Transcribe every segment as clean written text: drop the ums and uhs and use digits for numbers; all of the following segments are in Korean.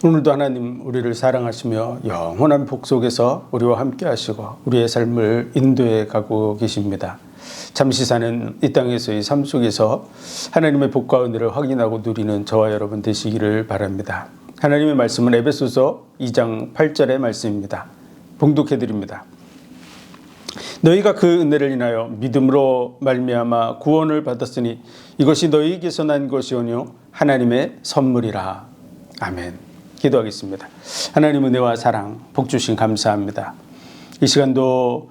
오늘도 하나님 우리를 사랑하시며 영원한 복 속에서 우리와 함께 하시고 우리의 삶을 인도해 가고 계십니다. 잠시 사는 이 땅에서의 삶 속에서 하나님의 복과 은혜를 확인하고 누리는 저와 여러분 되시기를 바랍니다. 하나님의 말씀은 에베소서 2장 8절의 말씀입니다. 봉독해 드립니다. 너희가 그 은혜를 인하여 믿음으로 말미암아 구원을 받았으니 이것이 너희에게서 난 것이오뇨 하나님의 선물이라. 아멘. 기도하겠습니다. 하나님 은혜와 사랑 복 주신 감사합니다. 이 시간도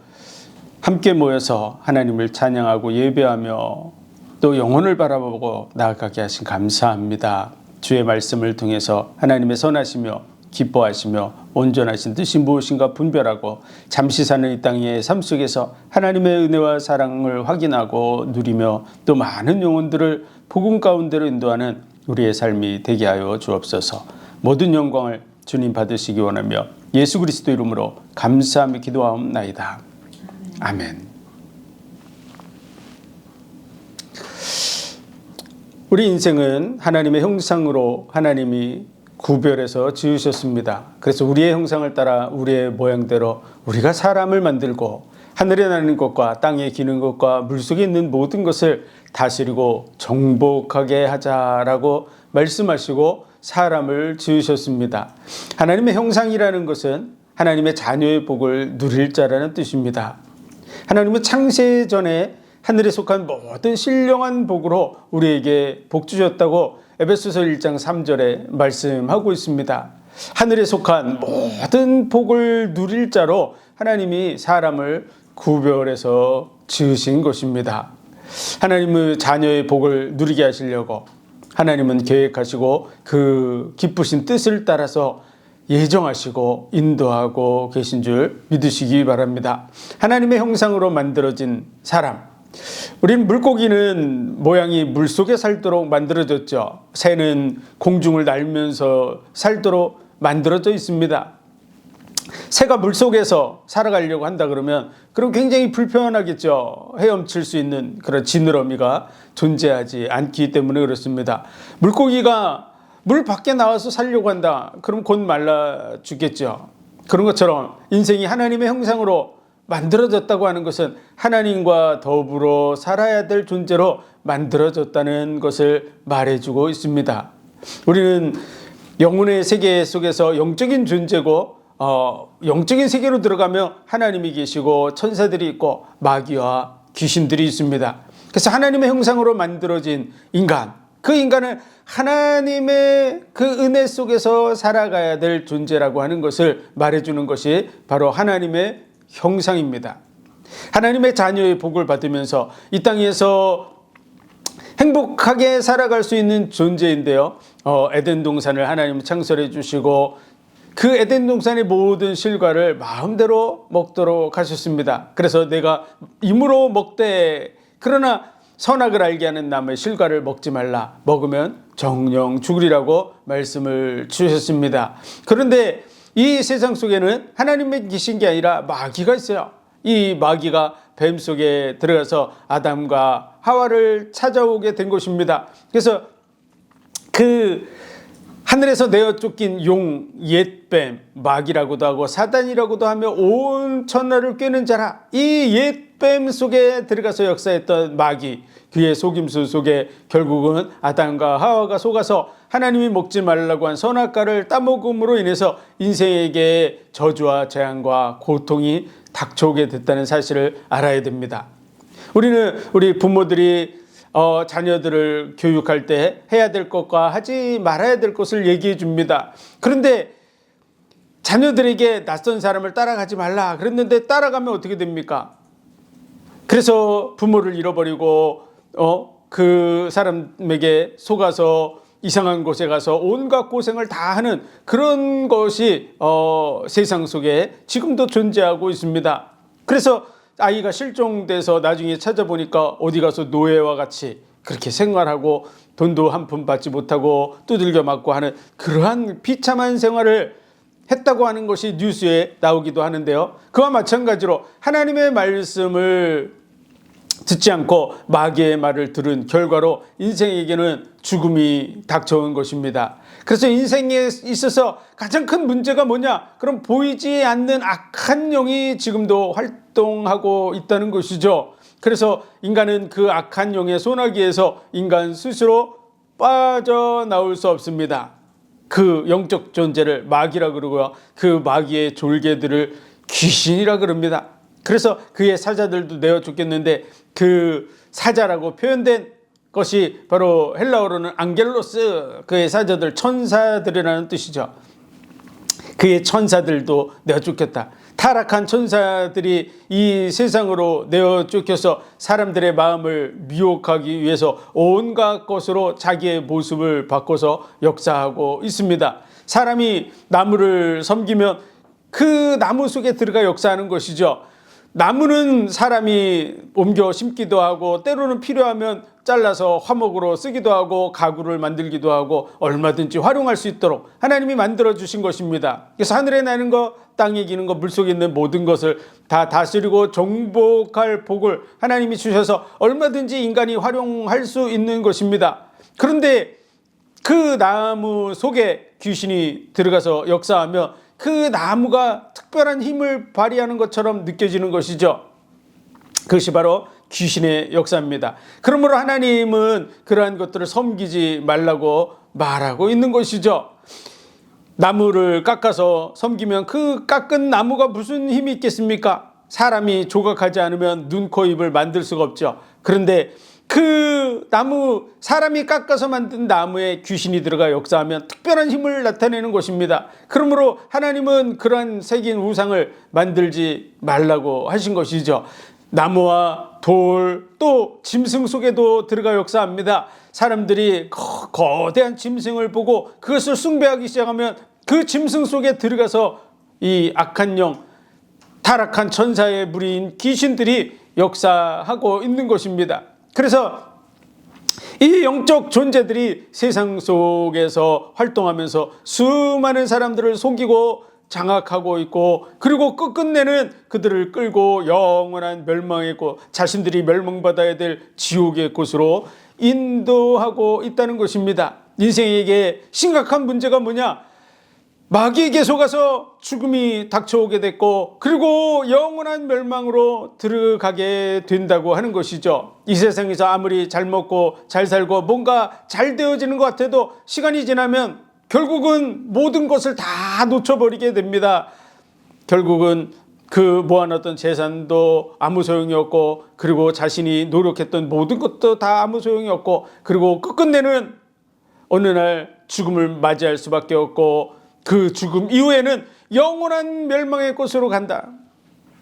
함께 모여서 하나님을 찬양하고 예배하며 또 영혼을 바라보고 나아가게 하신 감사합니다. 주의 말씀을 통해서 하나님의 선하시며 기뻐하시며 온전하신 뜻이 무엇인가 분별하고 잠시 사는 이 땅의 삶 속에서 하나님의 은혜와 사랑을 확인하고 누리며 또 많은 영혼들을 복음 가운데로 인도하는 우리의 삶이 되게 하여 주옵소서. 모든 영광을 주님 받으시기 원하며 예수 그리스도 이름으로 감사하며 기도하옵나이다. 아멘. 우리 인생은 하나님의 형상으로 하나님이 구별해서 지으셨습니다. 그래서 우리의 형상을 따라 우리의 모양대로 우리가 사람을 만들고 하늘에 나는 것과 땅에 기는 것과 물속에 있는 모든 것을 다스리고 정복하게 하자라고 말씀하시고 사람을 지으셨습니다. 하나님의 형상이라는 것은 하나님의 자녀의 복을 누릴 자라는 뜻입니다. 하나님은 창세 전에 하늘에 속한 모든 신령한 복으로 우리에게 복 주셨다고 에베소서 1장 3절에 말씀하고 있습니다. 하늘에 속한 모든 복을 누릴 자로 하나님이 사람을 구별해서 지으신 것입니다. 하나님의 자녀의 복을 누리게 하시려고 하나님은 계획하시고 그 기쁘신 뜻을 따라서 예정하시고 인도하고 계신 줄 믿으시기 바랍니다. 하나님의 형상으로 만들어진 사람. 우린 물고기는 모양이 물속에 살도록 만들어졌죠. 새는 공중을 날면서 살도록 만들어져 있습니다. 새가 물속에서 살아가려고 한다 그러면 그럼 굉장히 불편하겠죠. 헤엄칠 수 있는 그런 지느러미가 존재하지 않기 때문에 그렇습니다. 물고기가 물 밖에 나와서 살려고 한다. 그럼 곧 말라 죽겠죠. 그런 것처럼 인생이 하나님의 형상으로 만들어졌다고 하는 것은 하나님과 더불어 살아야 될 존재로 만들어졌다는 것을 말해주고 있습니다. 우리는 영혼의 세계 속에서 영적인 존재고 영적인 세계로 들어가면 하나님이 계시고 천사들이 있고 마귀와 귀신들이 있습니다. 그래서 하나님의 형상으로 만들어진 인간, 그 인간은 하나님의 그 은혜 속에서 살아가야 될 존재라고 하는 것을 말해주는 것이 바로 하나님의 형상입니다. 하나님의 자녀의 복을 받으면서 이 땅에서 행복하게 살아갈 수 있는 존재인데요. 에덴 동산을 하나님은 창설해 주시고 그 에덴 동산의 모든 실과를 마음대로 먹도록 하셨습니다. 그래서 내가 임으로 먹되 그러나 선악을 알게 하는 나무의 실과를 먹지 말라. 먹으면 정령 죽으리라고 말씀을 주셨습니다. 그런데 이 세상 속에는 하나님의 계신 게 아니라 마귀가 있어요. 이 마귀가 뱀 속에 들어가서 아담과 하와를 찾아오게 된 것입니다. 그래서 그 하늘에서 내어 쫓긴 용, 옛뱀, 마귀라고도 하고 사단이라고도 하며 온 천하를 꿰는 자라. 이 옛뱀 속에 들어가서 역사했던 마귀, 그의 속임수 속에 결국은 아담과 하와가 속아서 하나님이 먹지 말라고 한 선악과를 따먹음으로 인해서 인생에게 저주와 재앙과 고통이 닥쳐오게 됐다는 사실을 알아야 됩니다. 우리는 우리 부모들이 자녀들을 교육할 때 해야 될 것과 하지 말아야 될 것을 얘기해 줍니다. 그런데 자녀들에게 낯선 사람을 따라가지 말라 그랬는데 따라가면 어떻게 됩니까? 그래서 부모를 잃어버리고 그 사람에게 속아서 이상한 곳에 가서 온갖 고생을 다 하는 그런 것이 세상 속에 지금도 존재하고 있습니다. 그래서 아이가 실종돼서 나중에 찾아보니까 어디 가서 노예와 같이 그렇게 생활하고 돈도 한 푼 받지 못하고 두들겨 맞고 하는 그러한 비참한 생활을 했다고 하는 것이 뉴스에 나오기도 하는데요. 그와 마찬가지로 하나님의 말씀을 듣지 않고 마귀의 말을 들은 결과로 인생에게는 죽음이 닥쳐온 것입니다. 그래서 인생에 있어서 가장 큰 문제가 뭐냐? 그럼 보이지 않는 악한 영이 지금도 활동하고 있다는 것이죠. 그래서 인간은 그 악한 영의 소나기에서 인간 스스로 빠져나올 수 없습니다. 그 영적 존재를 마귀라 그러고요. 그 마귀의 졸개들을 귀신이라 그럽니다. 그래서 그의 사자들도 내어 쫓겼는데 그 사자라고 표현된 것이 바로 헬라어로는 앙겔로스, 그의 사자들, 천사들이라는 뜻이죠. 그의 천사들도 내어 쫓겼다. 타락한 천사들이 이 세상으로 내어 쫓겨서 사람들의 마음을 미혹하기 위해서 온갖 것으로 자기의 모습을 바꿔서 역사하고 있습니다. 사람이 나무를 섬기면 그 나무 속에 들어가 역사하는 것이죠. 나무는 사람이 옮겨 심기도 하고 때로는 필요하면 잘라서 화목으로 쓰기도 하고 가구를 만들기도 하고 얼마든지 활용할 수 있도록 하나님이 만들어 주신 것입니다. 그래서 하늘에 나는 것, 땅에 기는 것, 물속에 있는 모든 것을 다 다스리고 정복할 복을 하나님이 주셔서 얼마든지 인간이 활용할 수 있는 것입니다. 그런데 그 나무 속에 귀신이 들어가서 역사하며 그 나무가 특별한 힘을 발휘하는 것처럼 느껴지는 것이죠. 그것이 바로 귀신의 역사입니다. 그러므로 하나님은 그러한 것들을 섬기지 말라고 말하고 있는 것이죠. 나무를 깎아서 섬기면 그 깎은 나무가 무슨 힘이 있겠습니까? 사람이 조각하지 않으면 눈, 코, 입을 만들 수가 없죠. 그런데 그 나무, 사람이 깎아서 만든 나무에 귀신이 들어가 역사하면 특별한 힘을 나타내는 것입니다. 그러므로 하나님은 그러한 새긴 우상을 만들지 말라고 하신 것이죠. 나무와 돌, 또 짐승 속에도 들어가 역사합니다. 사람들이 거대한 짐승을 보고 그것을 숭배하기 시작하면 그 짐승 속에 들어가서 이 악한 영, 타락한 천사의 무리인 귀신들이 역사하고 있는 것입니다. 그래서 이 영적 존재들이 세상 속에서 활동하면서 수많은 사람들을 속이고 장악하고 있고, 그리고 끝끝내는 그들을 끌고 영원한 멸망의 곳, 자신들이 멸망받아야 될 지옥의 곳으로 인도하고 있다는 것입니다. 인생에게 심각한 문제가 뭐냐? 마귀에게 속아서 죽음이 닥쳐오게 됐고, 그리고 영원한 멸망으로 들어가게 된다고 하는 것이죠. 이 세상에서 아무리 잘 먹고 잘 살고 뭔가 잘 되어지는 것 같아도 시간이 지나면 결국은 모든 것을 다 놓쳐버리게 됩니다. 결국은 그 모아놨던 재산도 아무 소용이 없고, 그리고 자신이 노력했던 모든 것도 다 아무 소용이 없고, 그리고 끝끝내는 어느 날 죽음을 맞이할 수밖에 없고, 그 죽음 이후에는 영원한 멸망의 곳으로 간다.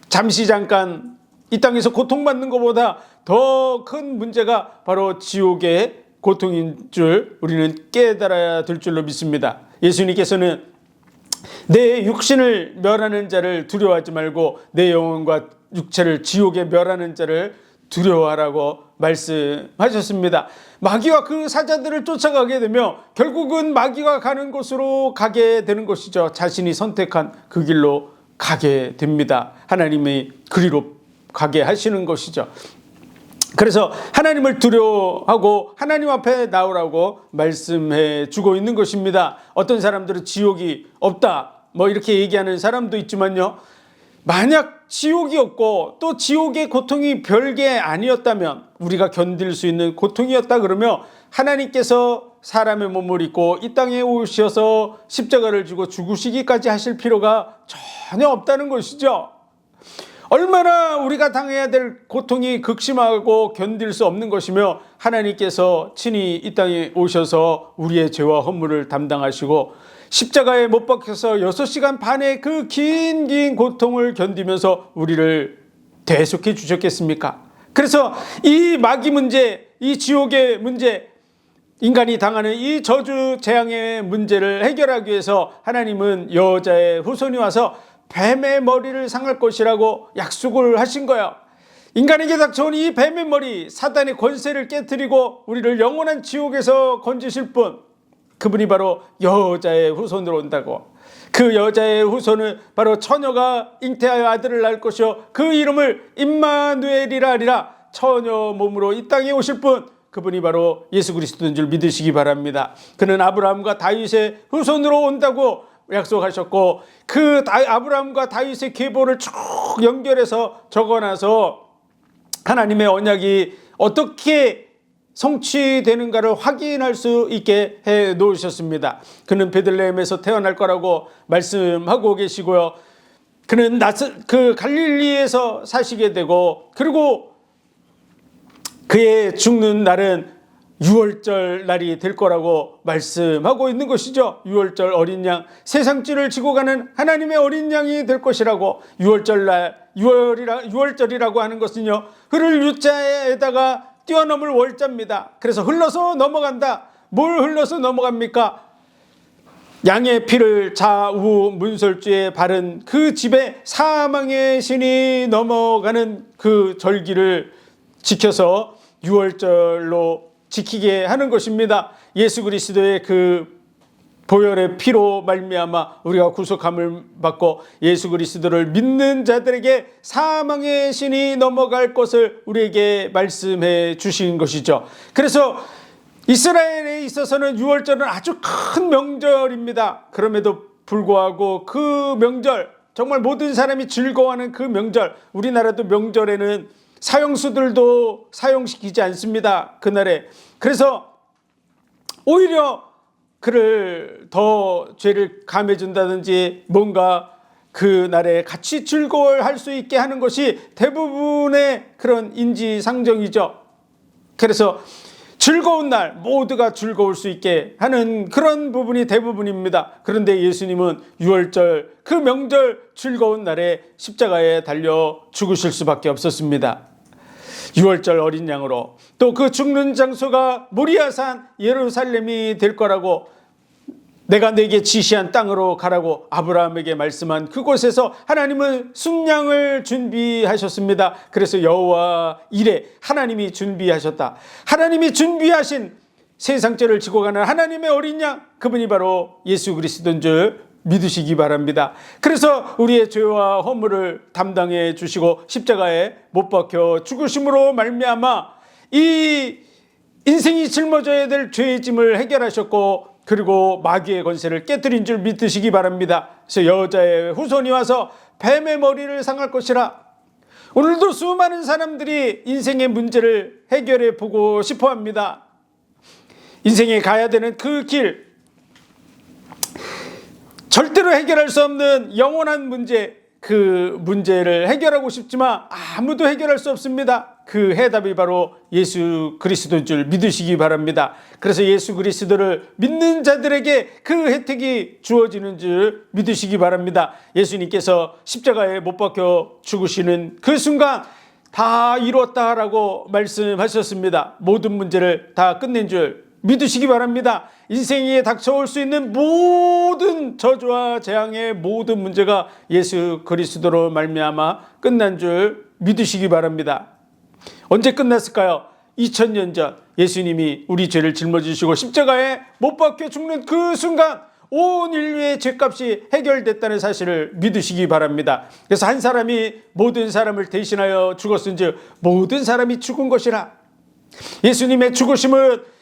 잠깐 이 땅에서 고통받는 것보다 더 큰 문제가 바로 지옥의 고통인 줄 우리는 깨달아야 될 줄로 믿습니다. 예수님께서는 내 육신을 멸하는 자를 두려워하지 말고 내 영혼과 육체를 지옥에 멸하는 자를 두려워하라고 말씀하셨습니다. 마귀와 그 사자들을 쫓아가게 되며 결국은 마귀가 가는 곳으로 가게 되는 것이죠. 자신이 선택한 그 길로 가게 됩니다. 하나님이 그리로 가게 하시는 것이죠. 그래서 하나님을 두려워하고 하나님 앞에 나오라고 말씀해 주고 있는 것입니다. 어떤 사람들은 지옥이 없다 뭐 이렇게 얘기하는 사람도 있지만요, 만약 지옥이 없고 또 지옥의 고통이 별게 아니었다면, 우리가 견딜 수 있는 고통이었다 그러면 하나님께서 사람의 몸을 입고 이 땅에 오셔서 십자가를 지고 죽으시기까지 하실 필요가 전혀 없다는 것이죠. 얼마나 우리가 당해야 될 고통이 극심하고 견딜 수 없는 것이며, 하나님께서 친히 이 땅에 오셔서 우리의 죄와 허물을 담당하시고 십자가에 못 박혀서 6시간 반의 그 긴 고통을 견디면서 우리를 대속해 주셨겠습니까? 그래서 이 마귀 문제, 이 지옥의 문제, 인간이 당하는 이 저주 재앙의 문제를 해결하기 위해서 하나님은 여자의 후손이 와서 뱀의 머리를 상할 것이라고 약속을 하신 거예요. 인간에게 닥쳐온 이 뱀의 머리, 사단의 권세를 깨뜨리고 우리를 영원한 지옥에서 건지실 분, 그분이 바로 여자의 후손으로 온다고. 그 여자의 후손은 바로 처녀가 잉태하여 아들을 낳을 것이요 그 이름을 임마누엘이라 하리라. 처녀 몸으로 이 땅에 오실 분, 그분이 바로 예수 그리스도인 줄 믿으시기 바랍니다. 그는 아브라함과 다윗의 후손으로 온다고 약속하셨고, 그 아브라함과 다윗의 계보를 쭉 연결해서 적어놔서 하나님의 언약이 어떻게 성취되는가를 확인할 수 있게 해 놓으셨습니다. 그는 베들레헴에서 태어날 거라고 말씀하고 계시고요. 그는 그 갈릴리에서 사시게 되고, 그리고 그의 죽는 날은 유월절 날이 될 거라고 말씀하고 있는 것이죠. 유월절 어린 양, 세상죄를 지고 가는 하나님의 어린 양이 될 것이라고. 유월절 날, 유월절이라고 하는 것은요, 흐를 유자에다가 뛰어넘을 월자입니다. 그래서 흘러서 넘어간다. 뭘 흘러서 넘어갑니까? 양의 피를 좌우 문설주에 바른 그 집에 사망의 신이 넘어가는 그 절기를 지켜서 유월절로 지키게 하는 것입니다. 예수 그리스도의 그 보혈의 피로 말미암아 우리가 구속함을 받고 예수 그리스도를 믿는 자들에게 사망의 신이 넘어갈 것을 우리에게 말씀해 주신 것이죠. 그래서 이스라엘에 있어서는 유월절은 아주 큰 명절입니다. 그럼에도 불구하고 그 명절, 정말 모든 사람이 즐거워하는 그 명절, 우리나라도 명절에는 사형수들도 사형시키지 않습니다. 그날에. 그래서 오히려 그를 더 죄를 감해준다든지 뭔가 그날에 같이 즐거워할 수 있게 하는 것이 대부분의 그런 인지상정이죠. 그래서 즐거운 날 모두가 즐거울 수 있게 하는 그런 부분이 대부분입니다. 그런데 예수님은 유월절 그 명절 즐거운 날에 십자가에 달려 죽으실 수밖에 없었습니다. 유월절 어린 양으로, 또 그 죽는 장소가 모리아산 예루살렘이 될 거라고, 내가 네게 지시한 땅으로 가라고 아브라함에게 말씀한 그곳에서 하나님은 순양을 준비하셨습니다. 그래서 여호와 이레, 하나님이 준비하셨다. 하나님이 준비하신 세상죄를 지고 가는 하나님의 어린 양, 그분이 바로 예수 그리스도인 줄 믿으시기 바랍니다. 그래서 우리의 죄와 허물을 담당해 주시고 십자가에 못 박혀 죽으심으로 말미암아 이 인생이 짊어져야 될 죄의 짐을 해결하셨고, 그리고 마귀의 권세를 깨뜨린 줄 믿으시기 바랍니다. 그래서 여자의 후손이 와서 뱀의 머리를 상할 것이라. 오늘도 수많은 사람들이 인생의 문제를 해결해 보고 싶어 합니다. 인생에 가야 되는 그 길, 절대로 해결할 수 없는 영원한 문제, 그 문제를 해결하고 싶지만 아무도 해결할 수 없습니다. 그 해답이 바로 예수 그리스도인 줄 믿으시기 바랍니다. 그래서 예수 그리스도를 믿는 자들에게 그 혜택이 주어지는 줄 믿으시기 바랍니다. 예수님께서 십자가에 못 박혀 죽으시는 그 순간 다 이루었다라고 말씀하셨습니다. 모든 문제를 다 끝낸 줄 믿으시기 바랍니다. 인생에 닥쳐올 수 있는 모든 저주와 재앙의 모든 문제가 예수 그리스도로 말미암아 끝난 줄 믿으시기 바랍니다. 언제 끝났을까요? 2000년 전 예수님이 우리 죄를 짊어지시고 십자가에 못 박혀 죽는 그 순간 온 인류의 죄값이 해결됐다는 사실을 믿으시기 바랍니다. 그래서 한 사람이 모든 사람을 대신하여 죽었은즉 모든 사람이 죽은 것이라. 예수님의 죽으심은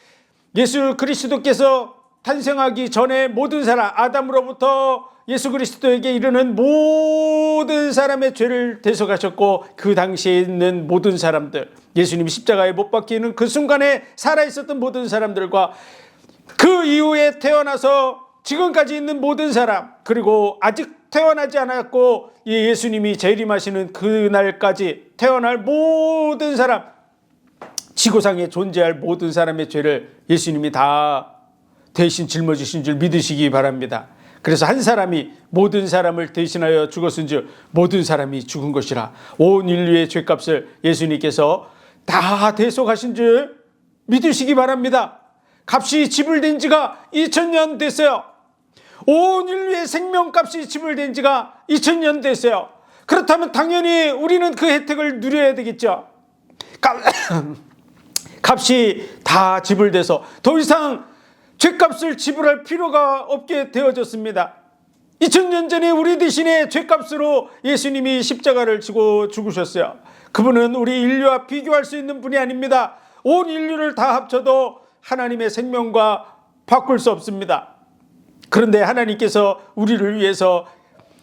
예수 그리스도께서 탄생하기 전에 모든 사람, 아담으로부터 예수 그리스도에게 이르는 모든 사람의 죄를 대속하셨고, 그 당시에 있는 모든 사람들, 예수님이 십자가에 못 박히는 그 순간에 살아있었던 모든 사람들과 그 이후에 태어나서 지금까지 있는 모든 사람, 그리고 아직 태어나지 않았고 예수님이 재림하시는 그날까지 태어날 모든 사람, 지구상에 존재할 모든 사람의 죄를 예수님이 다 대신 짊어지신 줄 믿으시기 바랍니다. 그래서 한 사람이 모든 사람을 대신하여 죽었은즉 모든 사람이 죽은 것이라. 온 인류의 죄값을 예수님께서 다 대속하신 줄 믿으시기 바랍니다. 값이 지불된 지가 2000년 됐어요. 온 인류의 생명값이 지불된 지가 2000년 됐어요. 그렇다면 당연히 우리는 그 혜택을 누려야 되겠죠. 값이 다 지불돼서 더 이상 죄값을 지불할 필요가 없게 되어졌습니다. 2000년 전에 우리 대신에 죄값으로 예수님이 십자가를 지고 죽으셨어요. 그분은 우리 인류와 비교할 수 있는 분이 아닙니다. 온 인류를 다 합쳐도 하나님의 생명과 바꿀 수 없습니다. 그런데 하나님께서 우리를 위해서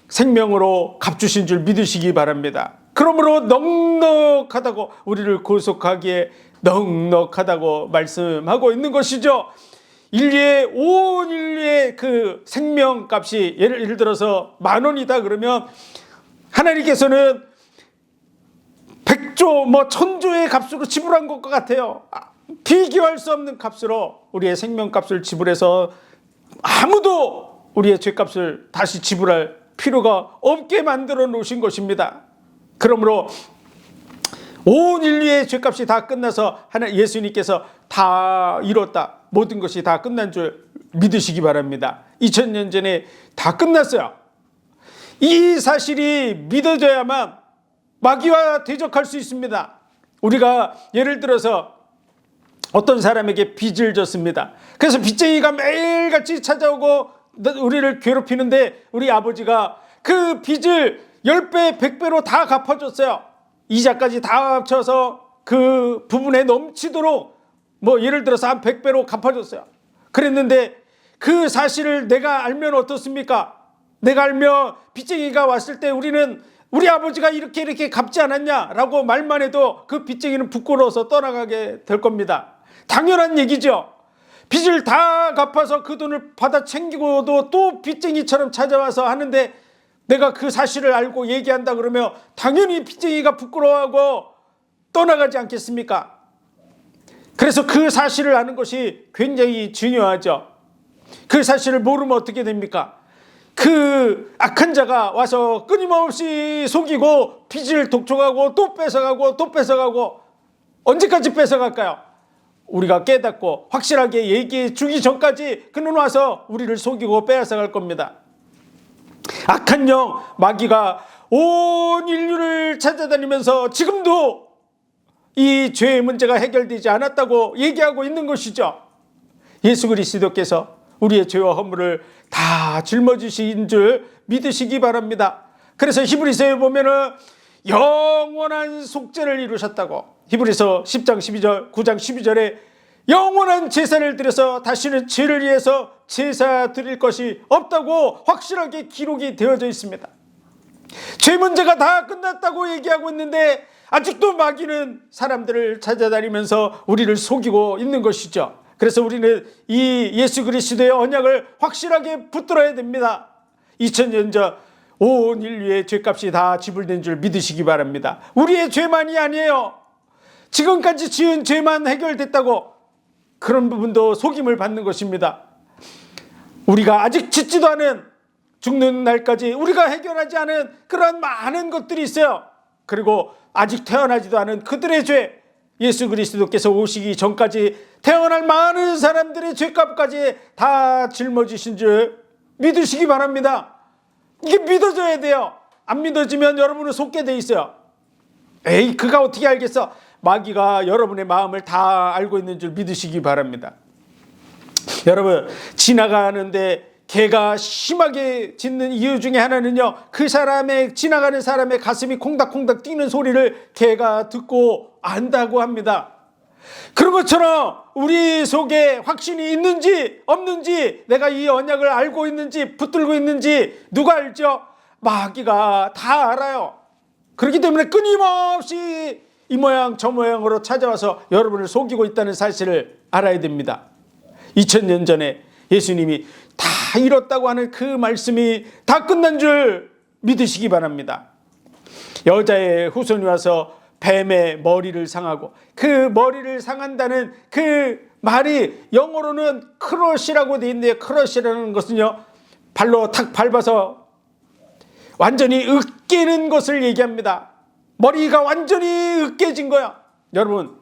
생명으로 값주신 줄 믿으시기 바랍니다. 그러므로 넉넉하다고, 우리를 구속하기에 넉넉하다고 말씀하고 있는 것이죠. 온 인류의 그 생명값이 예를 들어서 10,000원이다 그러면 하나님께서는 100조 1000조의 값으로 지불한 것 같아요. 비교할 수 없는 값으로 우리의 생명값을 지불해서 아무도 우리의 죄값을 다시 지불할 필요가 없게 만들어 놓으신 것입니다. 그러므로 온 인류의 죄값이 다 끝나서 예수님께서 다 이뤘다, 모든 것이 다 끝난 줄 믿으시기 바랍니다. 2000년 전에 다 끝났어요. 이 사실이 믿어져야만 마귀와 대적할 수 있습니다. 우리가 예를 들어서 어떤 사람에게 빚을 졌습니다. 그래서 빚쟁이가 매일같이 찾아오고 우리를 괴롭히는데 우리 아버지가 그 빚을 10배, 100배로 다 갚아줬어요. 이자까지 다 합쳐서 그 부분에 넘치도록 예를 들어서 한 100배로 갚아줬어요. 그랬는데 그 사실을 내가 알면 어떻습니까? 내가 알면 빚쟁이가 왔을 때 우리는 우리 아버지가 이렇게 갚지 않았냐라고 말만 해도 그 빚쟁이는 부끄러워서 떠나가게 될 겁니다. 당연한 얘기죠. 빚을 다 갚아서 그 돈을 받아 챙기고도 또 빚쟁이처럼 찾아와서 하는데 내가 그 사실을 알고 얘기한다 그러면 당연히 빚쟁이가 부끄러워하고 떠나가지 않겠습니까? 그래서 그 사실을 아는 것이 굉장히 중요하죠. 그 사실을 모르면 어떻게 됩니까? 그 악한 자가 와서 끊임없이 속이고 빚을 독촉하고 또 뺏어가고 또 뺏어가고 언제까지 뺏어갈까요? 우리가 깨닫고 확실하게 얘기해 주기 전까지 그는 와서 우리를 속이고 빼앗아갈 겁니다. 악한 영 마귀가 온 인류를 찾아다니면서 지금도 이 죄의 문제가 해결되지 않았다고 얘기하고 있는 것이죠. 예수 그리스도께서 우리의 죄와 허물을 다 짊어지신 줄 믿으시기 바랍니다. 그래서 히브리서에 보면은 영원한 속죄를 이루셨다고, 히브리서 10장 12절 9장 12절에 영원한 제사를 드려서 다시는 죄를 위해서 제사 드릴 것이 없다고 확실하게 기록이 되어져 있습니다. 죄 문제가 다 끝났다고 얘기하고 있는데 아직도 마귀는 사람들을 찾아다니면서 우리를 속이고 있는 것이죠. 그래서 우리는 이 예수 그리스도의 언약을 확실하게 붙들어야 됩니다. 2000년 전 온 인류의 죄값이 다 지불된 줄 믿으시기 바랍니다. 우리의 죄만이 아니에요. 지금까지 지은 죄만 해결됐다고 그런 부분도 속임을 받는 것입니다. 우리가 아직 짓지도 않은, 죽는 날까지 우리가 해결하지 않은 그러한 많은 것들이 있어요. 그리고 아직 태어나지도 않은 그들의 죄, 예수 그리스도께서 오시기 전까지 태어날 많은 사람들의 죄값까지 다 짊어지신 줄 믿으시기 바랍니다. 이게 믿어져야 돼요. 안 믿어지면 여러분은 속게 돼 있어요. 에이, 그가 어떻게 알겠어? 마귀가 여러분의 마음을 다 알고 있는 줄 믿으시기 바랍니다. 여러분, 지나가는데 개가 심하게 짖는 이유 중에 하나는요, 그 사람의, 지나가는 사람의 가슴이 콩닥콩닥 뛰는 소리를 개가 듣고 안다고 합니다. 그런 것처럼 우리 속에 확신이 있는지 없는지, 내가 이 언약을 알고 있는지 붙들고 있는지 누가 알죠? 마귀가 다 알아요. 그렇기 때문에 끊임없이 이 모양 저 모양으로 찾아와서 여러분을 속이고 있다는 사실을 알아야 됩니다. 2000년 전에 예수님이 다 이뤘다고 하는 그 말씀이 다 끝난 줄 믿으시기 바랍니다. 여자의 후손이 와서 뱀의 머리를 상하고, 그 머리를 상한다는 그 말이 영어로는 크러시라고 되어 있는데, 크러시라는 것은요, 발로 탁 밟아서 완전히 으깨는 것을 얘기합니다. 머리가 완전히 으깨진 거야. 여러분,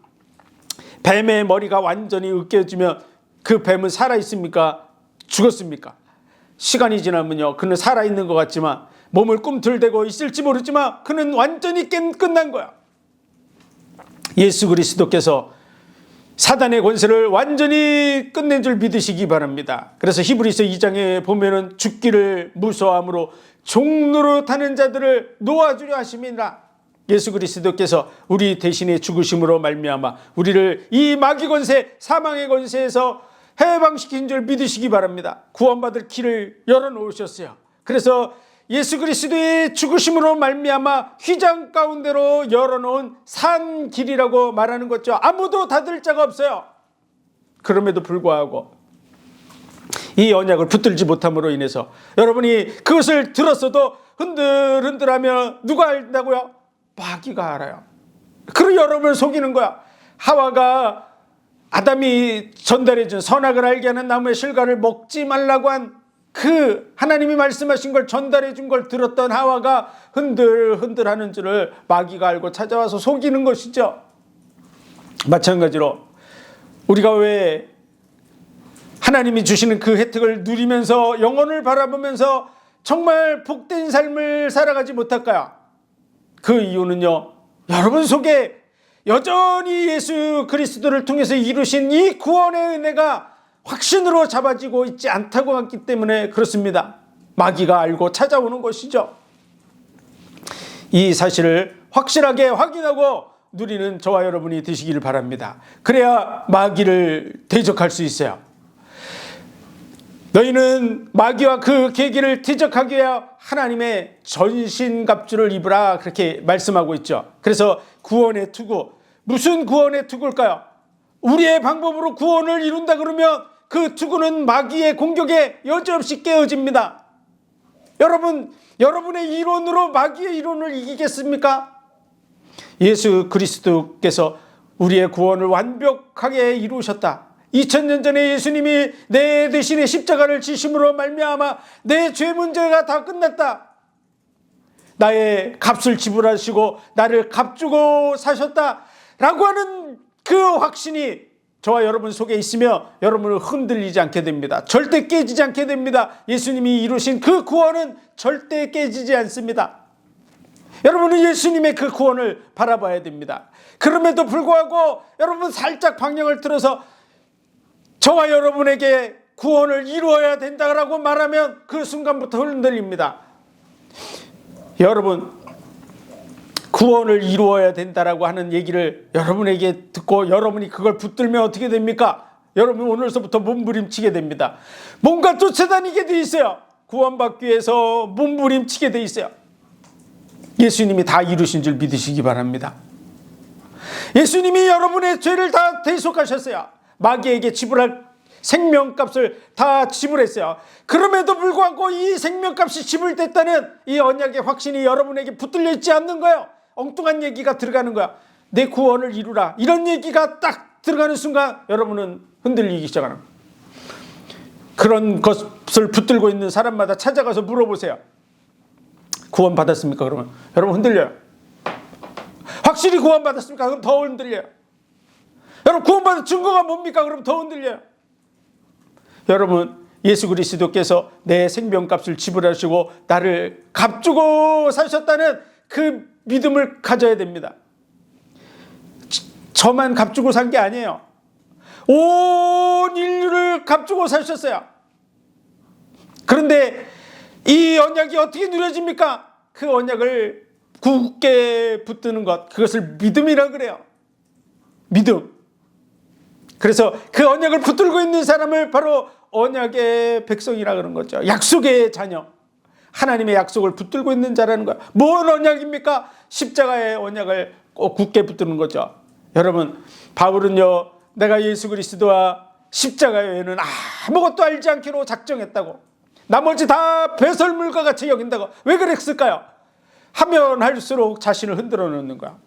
뱀의 머리가 완전히 으깨지면 그 뱀은 살아있습니까? 죽었습니까? 시간이 지나면요, 그는 살아있는 것 같지만, 몸을 꿈틀대고 있을지 모르지만 그는 완전히 끝난 거야. 예수 그리스도께서 사단의 권세를 완전히 끝낸 줄 믿으시기 바랍니다. 그래서 히브리서 2장에 보면은 죽기를 무서워함으로 종노릇하는 자들을 놓아주려 하심이라. 예수 그리스도께서 우리 대신에 죽으심으로 말미암아 우리를 이 마귀 권세, 사망의 권세에서 해방시킨 줄 믿으시기 바랍니다. 구원받을 길을 열어놓으셨어요. 그래서 예수 그리스도의 죽으심으로 말미암아 휘장 가운데로 열어놓은 산 길이라고 말하는 거죠. 아무도 닫을 자가 없어요. 그럼에도 불구하고 이 언약을 붙들지 못함으로 인해서 여러분이 그것을 들었어도 흔들흔들하며 누가 알다고요? 마귀가 알아요. 그리고 여러분을 속이는 거야. 하와가 아담이 전달해준 선악을 알게 하는 나무의 실과를 먹지 말라고 한 그 하나님이 말씀하신 걸 전달해 준 걸 들었던 하와가 흔들흔들하는 줄을 마귀가 알고 찾아와서 속이는 것이죠. 마찬가지로 우리가 왜 하나님이 주시는 그 혜택을 누리면서 영혼을 바라보면서 정말 복된 삶을 살아가지 못할까요? 그 이유는요, 여러분 속에 여전히 예수 그리스도를 통해서 이루신 이 구원의 은혜가 확신으로 잡아지고 있지 않다고 했기 때문에 그렇습니다. 마귀가 알고 찾아오는 것이죠. 이 사실을 확실하게 확인하고 누리는 저와 여러분이 되시기를 바랍니다. 그래야 마귀를 대적할 수 있어요. 너희는 마귀와 그 계기를 대적하기 위하여 하나님의 전신갑주를 입으라, 그렇게 말씀하고 있죠. 그래서 구원의 투구, 무슨 구원의 투구일까요? 우리의 방법으로 구원을 이룬다 그러면 그 투구는 마귀의 공격에 여지없이 깨어집니다. 여러분, 여러분의 이론으로 마귀의 이론을 이기겠습니까? 예수 그리스도께서 우리의 구원을 완벽하게 이루셨다. 2000년 전에 예수님이 내 대신에 십자가를 지심으로 말미암아 내 죄 문제가 다 끝났다. 나의 값을 지불하시고 나를 값주고 사셨다 라고 하는 그 확신이 저와 여러분 속에 있으며 여러분을 흔들리지 않게 됩니다. 절대 깨지지 않게 됩니다. 예수님이 이루신 그 구원은 절대 깨지지 않습니다. 여러분은 예수님의 그 구원을 바라봐야 됩니다. 그럼에도 불구하고 여러분 살짝 방향을 틀어서 저와 여러분에게 구원을 이루어야 된다고 말하면 그 순간부터 흔들립니다. 여러분, 구원을 이루어야 된다라고 하는 얘기를 여러분에게 듣고 여러분이 그걸 붙들면 어떻게 됩니까? 여러분 오늘서부터 몸부림치게 됩니다. 뭔가 쫓아다니게 돼 있어요. 구원받기 위해서 몸부림치게 돼 있어요. 예수님이 다 이루신 줄 믿으시기 바랍니다. 예수님이 여러분의 죄를 다 대속하셨어요. 마귀에게 지불할 생명값을 다 지불했어요. 그럼에도 불구하고 이 생명값이 지불됐다는 이 언약의 확신이 여러분에게 붙들려 있지 않는 거예요. 엉뚱한 얘기가 들어가는 거야. 내 구원을 이루라, 이런 얘기가 딱 들어가는 순간 여러분은 흔들리기 시작하는 거예요. 그런 것을 붙들고 있는 사람마다 찾아가서 물어보세요. 구원 받았습니까? 그러면 여러분 흔들려요. 확실히 구원 받았습니까? 그럼 더 흔들려요. 여러분 구원받은 증거가 뭡니까? 그럼 더 흔들려요. 여러분, 예수 그리스도께서 내 생명값을 지불하시고 나를 값주고 사셨다는 그 믿음을 가져야 됩니다. 저만 값주고 산 게 아니에요. 온 인류를 값주고 사셨어요. 그런데 이 언약이 어떻게 누려집니까? 그 언약을 굳게 붙드는 것, 그것을 믿음이라 그래요. 믿음. 그래서 그 언약을 붙들고 있는 사람을 바로 언약의 백성이라 그러는 거죠. 약속의 자녀. 하나님의 약속을 붙들고 있는 자라는 거야. 뭔 언약입니까? 십자가의 언약을 꼭 굳게 붙드는 거죠. 여러분, 바울은요, 내가 예수 그리스도와 십자가 외에는 아무것도 알지 않기로 작정했다고, 나머지 다 배설물과 같이 여긴다고. 왜 그랬을까요? 하면 할수록 자신을 흔들어 놓는 거야.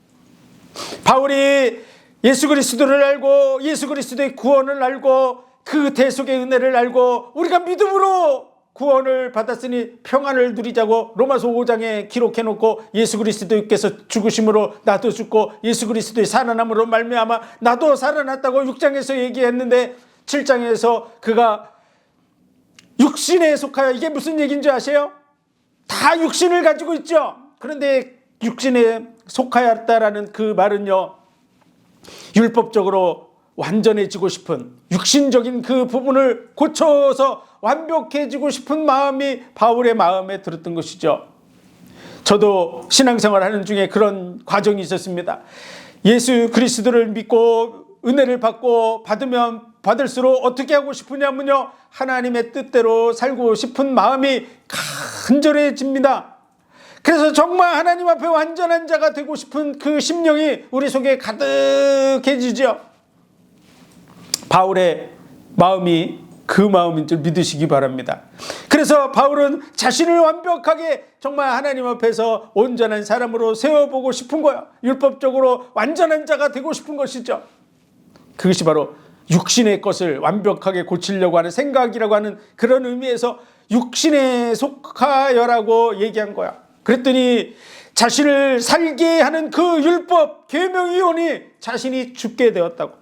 바울이 예수 그리스도를 알고 예수 그리스도의 구원을 알고 그 대속의 은혜를 알고 우리가 믿음으로 구원을 받았으니 평안을 누리자고 로마서 5장에 기록해놓고, 예수 그리스도께서 죽으심으로 나도 죽고 예수 그리스도의 살아남으로 말미암아 나도 살아났다고 6장에서 얘기했는데 7장에서 그가 육신에 속하여, 이게 무슨 얘기인지 아세요? 다 육신을 가지고 있죠. 그런데 육신에 속하였다라는 그 말은요, 율법적으로 완전해지고 싶은 육신적인 그 부분을 고쳐서 완벽해지고 싶은 마음이 바울의 마음에 들었던 것이죠. 저도 신앙생활 하는 중에 그런 과정이 있었습니다. 예수 그리스도를 믿고 은혜를 받으면 받을수록 어떻게 하고 싶으냐면요, 하나님의 뜻대로 살고 싶은 마음이 간절해집니다. 그래서 정말 하나님 앞에 완전한 자가 되고 싶은 그 심령이 우리 속에 가득해지죠. 바울의 마음이 그 마음인 줄 믿으시기 바랍니다. 그래서 바울은 자신을 완벽하게 정말 하나님 앞에서 온전한 사람으로 세워보고 싶은 거예요. 율법적으로 완전한 자가 되고 싶은 것이죠. 그것이 바로 육신의 것을 완벽하게 고치려고 하는 생각이라고 하는 그런 의미에서 육신에 속하여라고 얘기한 거야. 그랬더니 자신을 살게 하는 그 율법 계명이오니 자신이 죽게 되었다고.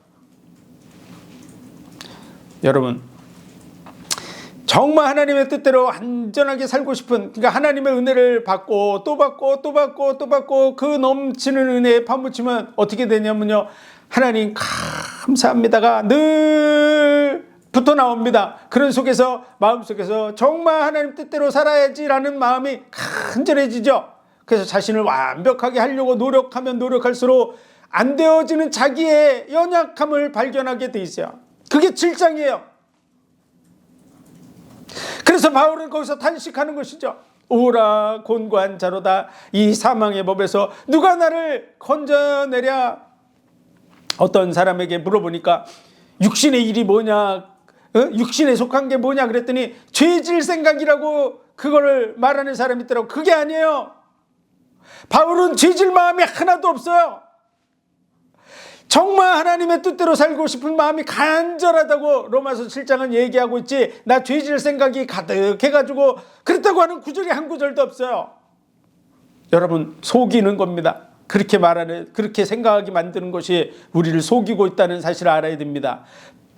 여러분, 정말 하나님의 뜻대로 완전하게 살고 싶은, 그러니까 하나님의 은혜를 받고 또 받고 또 받고 또 받고 그 넘치는 은혜에 파묻히면 어떻게 되냐면요, 하나님 감사합니다가 늘 붙어 나옵니다. 그런 속에서, 마음속에서 정말 하나님 뜻대로 살아야지라는 마음이 간절해지죠. 그래서 자신을 완벽하게 하려고 노력하면 노력할수록 안 되어지는 자기의 연약함을 발견하게 돼 있어요. 그게 7장이에요. 그래서 바울은 거기서 탄식하는 것이죠. 오라 곤고한 자로다. 이 사망의 법에서 누가 나를 건져내랴. 어떤 사람에게 물어보니까 육신의 일이 뭐냐, 육신에 속한 게 뭐냐 그랬더니 죄질 생각이라고 그거를 말하는 사람이 있더라고. 그게 아니에요. 바울은 죄질 마음이 하나도 없어요. 정말 하나님의 뜻대로 살고 싶은 마음이 간절하다고 로마서 7장은 얘기하고 있지, 나 죄질 생각이 가득해가지고 그렇다고 하는 구절이 한 구절도 없어요. 여러분, 속이는 겁니다. 그렇게 말하는, 그렇게 생각하게 만드는 것이 우리를 속이고 있다는 사실을 알아야 됩니다.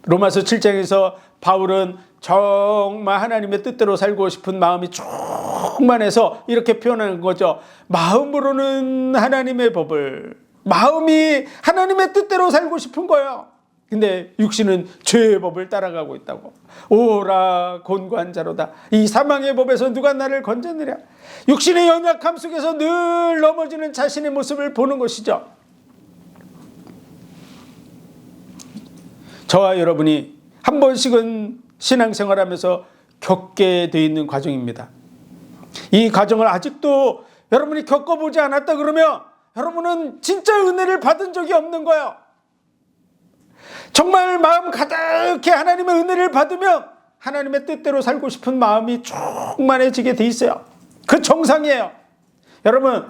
로마서 7장에서 바울은 정말 하나님의 뜻대로 살고 싶은 마음이 충만해서 이렇게 표현하는 거죠. 마음으로는 하나님의 법을, 마음이 하나님의 뜻대로 살고 싶은 거예요. 근데 육신은 죄의 법을 따라가고 있다고. 오라 곤고한 자로다. 이 사망의 법에서 누가 나를 건져내랴. 육신의 연약함 속에서 늘 넘어지는 자신의 모습을 보는 것이죠. 저와 여러분이 한 번씩은 신앙생활하면서 겪게 돼 있는 과정입니다. 이 과정을 아직도 여러분이 겪어보지 않았다 그러면 여러분은 진짜 은혜를 받은 적이 없는 거예요. 정말 마음 가득히 하나님의 은혜를 받으면 하나님의 뜻대로 살고 싶은 마음이 충만해지게 돼 있어요. 그 정상이에요. 여러분,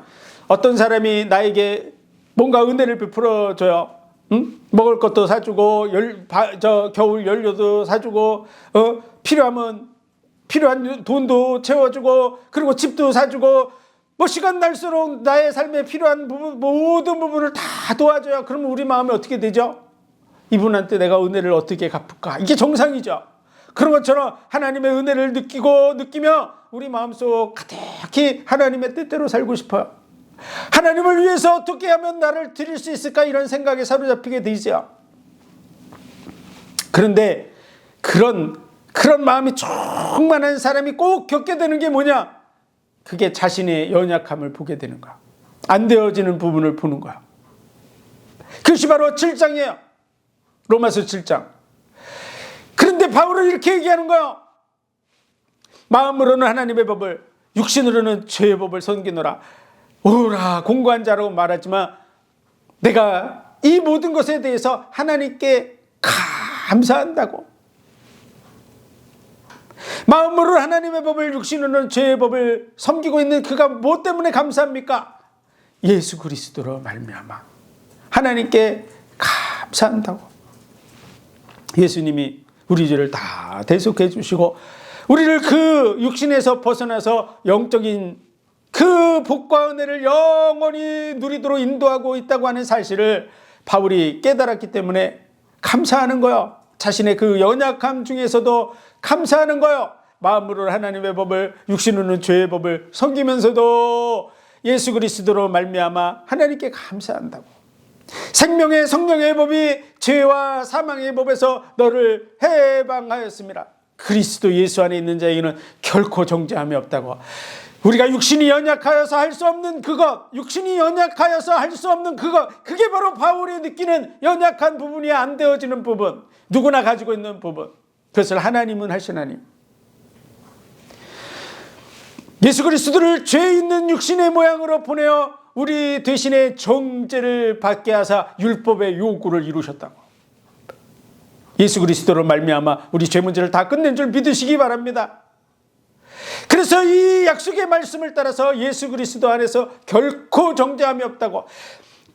어떤 사람이 나에게 뭔가 은혜를 베풀어줘요. 먹을 것도 사주고 겨울 연료도 사주고 필요하면 필요한 돈도 채워주고 그리고 집도 사주고 뭐 시간 날수록 나의 삶에 필요한 부분, 모든 부분을 다 도와줘요. 그러면 우리 마음이 어떻게 되죠? 이분한테 내가 은혜를 어떻게 갚을까? 이게 정상이죠. 그런 것처럼 하나님의 은혜를 느끼며 우리 마음속 가득히 하나님의 뜻대로 살고 싶어요. 하나님을 위해서 어떻게 하면 나를 드릴 수 있을까? 이런 생각에 사로잡히게 되죠. 그런데 그런 마음이 충만한 사람이 꼭 겪게 되는 게 뭐냐? 그게 자신의 연약함을 보게 되는 거야. 안 되어지는 부분을 보는 거야. 그것이 바로 7장이에요. 로마서 7장. 그런데 바울은 이렇게 얘기하는 거예요. 마음으로는 하나님의 법을, 육신으로는 죄의 법을 섬기노라. 오라 공고한 자라고 말하지만 내가 이 모든 것에 대해서 하나님께 감사한다고. 마음으로 하나님의 법을, 육신으로는 죄의 법을 섬기고 있는 그가 뭐 때문에 감사합니까? 예수 그리스도로 말미암아 하나님께 감사한다고. 예수님이 우리 죄를 다 대속해 주시고 우리를 그 육신에서 벗어나서 영적인 그 복과 은혜를 영원히 누리도록 인도하고 있다고 하는 사실을 바울이 깨달았기 때문에 감사하는 거예요. 자신의 그 연약함 중에서도 감사하는 거예요. 마음으로 하나님의 법을, 육신으로는 죄의 법을 섬기면서도 예수 그리스도로 말미암아 하나님께 감사한다고. 생명의 성령의 법이 죄와 사망의 법에서 너를 해방하였습니다. 그리스도 예수 안에 있는 자에게는 결코 정죄함이 없다고. 우리가 육신이 연약하여서 할 수 없는 그것, 육신이 연약하여서 할 수 없는 그것, 그게 바로 바울이 느끼는 연약한 부분이 안 되어지는 부분, 누구나 가지고 있는 부분. 그것을 하나님은 하시나니 예수 그리스도를 죄 있는 육신의 모양으로 보내어 우리 대신에 정죄를 받게 하사 율법의 요구를 이루셨다고. 예수 그리스도로 말미암아 우리 죄 문제를 다 끝낸 줄 믿으시기 바랍니다. 그래서 이 약속의 말씀을 따라서 예수 그리스도 안에서 결코 정죄함이 없다고,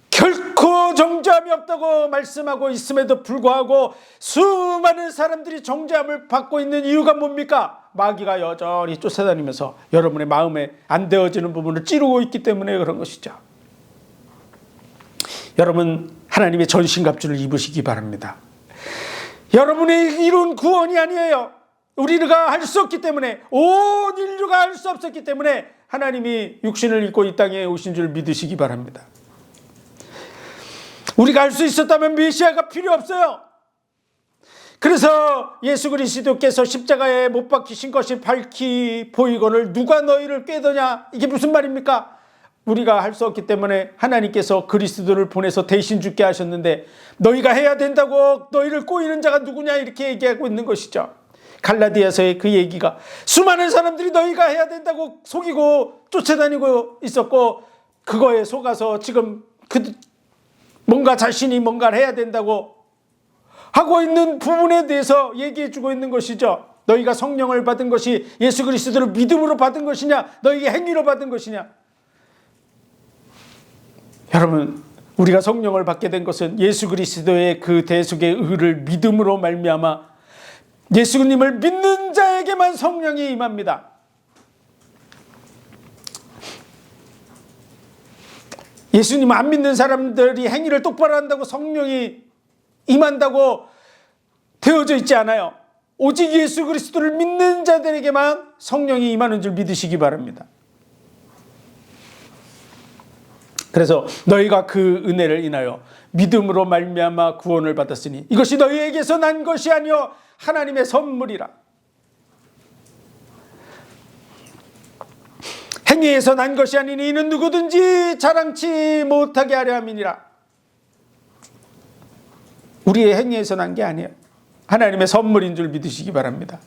결코 정죄함이 없다고 말씀하고 있음에도 불구하고 수많은 사람들이 정죄함을 받고 있는 이유가 뭡니까? 마귀가 여전히 쫓아다니면서 여러분의 마음에 안 되어지는 부분을 찌르고 있기 때문에 그런 것이죠. 여러분, 하나님의 전신갑주를 입으시기 바랍니다. 여러분의 이룬 구원이 아니에요. 우리가 할 수 없기 때문에, 온 인류가 할 수 없었기 때문에 하나님이 육신을 입고 이 땅에 오신 줄 믿으시기 바랍니다. 우리가 할 수 있었다면 메시아가 필요 없어요. 그래서 예수 그리스도께서 십자가에 못 박히신 것이 밝히 보이거늘 누가 너희를 꾀더냐, 이게 무슨 말입니까? 우리가 할 수 없기 때문에 하나님께서 그리스도를 보내서 대신 죽게 하셨는데 너희가 해야 된다고 너희를 꼬이는 자가 누구냐, 이렇게 얘기하고 있는 것이죠. 갈라디아서의 그 얘기가 수많은 사람들이 너희가 해야 된다고 속이고 쫓아다니고 있었고, 그거에 속아서 지금 뭔가 자신이 뭔가를 해야 된다고 하고 있는 부분에 대해서 얘기해 주고 있는 것이죠. 너희가 성령을 받은 것이 예수 그리스도를 믿음으로 받은 것이냐, 너희가 행위로 받은 것이냐. 여러분, 우리가 성령을 받게 된 것은 예수 그리스도의 그 대속의 의를 믿음으로 말미암아 예수님을 믿는 자에게만 성령이 임합니다. 예수님 안 믿는 사람들이 행위를 똑바로 한다고 성령이 임한다고 되어져 있지 않아요. 오직 예수 그리스도를 믿는 자들에게만 성령이 임하는 줄 믿으시기 바랍니다. 그래서 너희가 그 은혜를 인하여 믿음으로 말미암아 구원을 받았으니 이것이 너희에게서 난 것이 아니요 하나님의 선물이라. 행위에서 난 것이 아니니 이는 누구든지 자랑치 못하게 하려 함이니라. 우리의 행위에서 난 게 아니에요. 하나님의 선물인 줄 믿으시기 바랍니다.